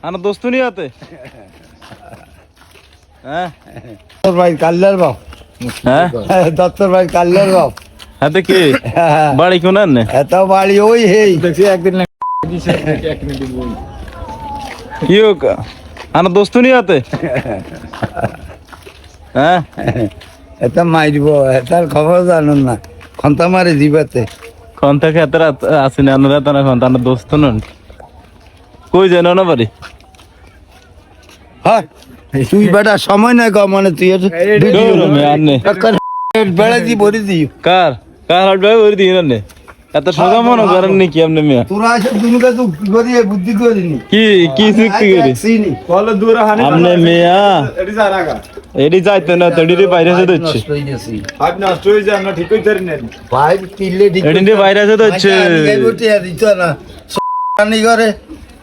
आना दोस्तों नहीं आते हैं दत्तर भाई कल्याण बाप दत्तर भाई कल्याण बाप हाँ तो की बाड़ी क्यों ना ने এত বাড়ি ওই হেই দেখছি একদিন क्यों आना दोस्तों नहीं आते हैं এত মাইরব এটার খবর জানুন না খন্তা মারি দিবাতে कौन था क्या तेरा आसिन अनुरा तना कौन था ना दोस्तों नन कोई जानो ना बारी হ্যাঁ তুই বেটা সময় নাই গো মানে তুই डोर में आने বেড়া দি ভরি দিও कार कार हट भाई और दी ना এত সোজা মনে করেন নাকি আপনি মিয়া তোরা এসে দুনিয়া তো কি করি বুদ্ধি করিনি কি শিখতে গেলি সিনি বলো দূর হানি আপনি মিয়া এটি যা রাখা এডি যাইতে না তড়িরে বাইরে যেতে হচ্ছে হাত নষ্ট হয়ে যায় আমরা ঠিক করে ধরে নেন ভাই পিলে ঠিক এডি বাইরে যেতে হচ্ছে গাইবটি দিত না সানি করে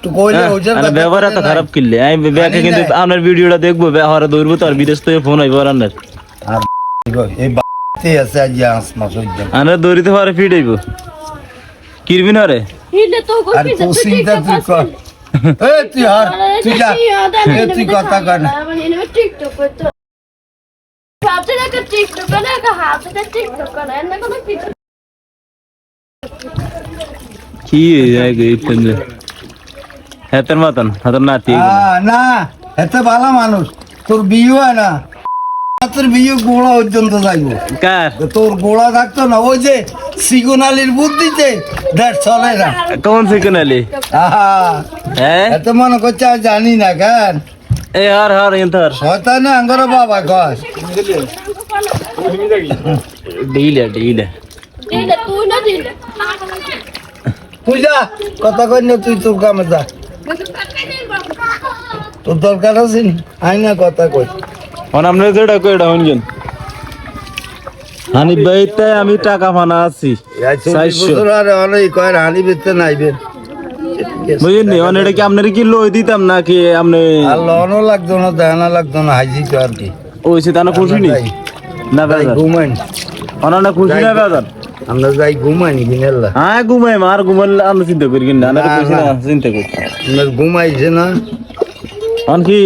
তো কইলে ওজন আরে ব্যবহার এত খারাপ কিনলে আমি ব্যাকে কিন্তু আপনার ভিডিওটা দেখবো ব্যবহার দৌড়বো তো আর বিদেশ থেকে ফোন আইবো রান্নার আর এই বাতে আছে আজ আসমা সজ্জা আরে দৌড়িতে পারে ফিট আইবো কিরবিন আরে হিলে তো আর তো চিন্তা তুই কর এই তুই হার তুই যা তুই কথা কর না মানে এনে টিকটক করতে পাতে একটা টিকটক করে একটা হাতে টিকটক করে এনে কোনো কিছু কি যায় গই তুমি হেতের মতন হাতর নাতি না এত ভালো মানুষ তোর বিয়ে হয় না তোর বিয়ে গোড়া পর্যন্ত যাইবো কার তোর গোড়া থাকতো না ওই যে সিগনালির বুদ্ধিতে দেখ চলে না কোন সিগনালি হ্যাঁ এত মনে করছে আর জানি না কেন এ হার ইন্টার শয়তানে আঙ্গর বাবা কস ডিলে দিলে তুই না দিলে তুই যা কথা কই না তুই তোর কামে যা তোর দরকার আছে নি আই না কথা কই অন আমরা যেটা কই এটা হনজন হানি বাইতে আমি টাকা ফানা আছি 400 আর অনেক কয় হানি বেতে নাইবেন বুঝিনি অন এটা কি আপনার কি লই দিতাম নাকি আপনি আর লনও লাগতো না দেনা লাগতো না হাইজি তো আর কি ওই সে তানা খুশি নি না যাই বাজার ঘুমাইন অনানা খুশি না বাজার আমরা যাই ঘুমাইনি বিনেল্লা হ্যাঁ ঘুমাই মার ঘুমাল আমি চিন্তা করি কিনা না খুশি না চিন্তা করি আমরা ঘুমাইছে না অন কি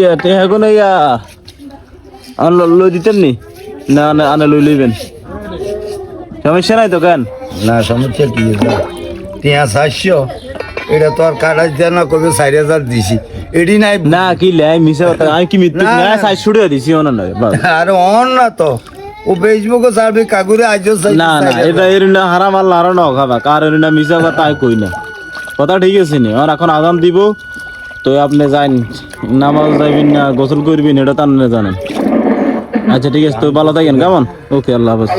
এখন ইয়া অন লই দিতেন নি না না আনা লই লইবেন সমস্যা নাই তো কেন না সমস্যা কি তিয়া 700 এটা তো আর কাটাইতে না কবে 4000 দিছি এডি নাই না কি লাই মিছা কথা আমি কি মিথ্যা না, না না। 600 টাকা দিছি অন না বাস আর অন না তো ও ফেসবুকে সার্ভে কাগুরে আইজো না না এটা এর না হারাম আল্লাহ আর না খাবা কারণ না মিছা কথা আই কই না কথা ঠিক আছে নি আর এখন আজান দিব তো আপনি যান নামাজ যাইবেন না গোসল করবেন এটা তো আপনি জানেন আচ্ছা ঠিক আছে তো ভালো থাকেন কেমন ওকে আল্লাহ হাফেজ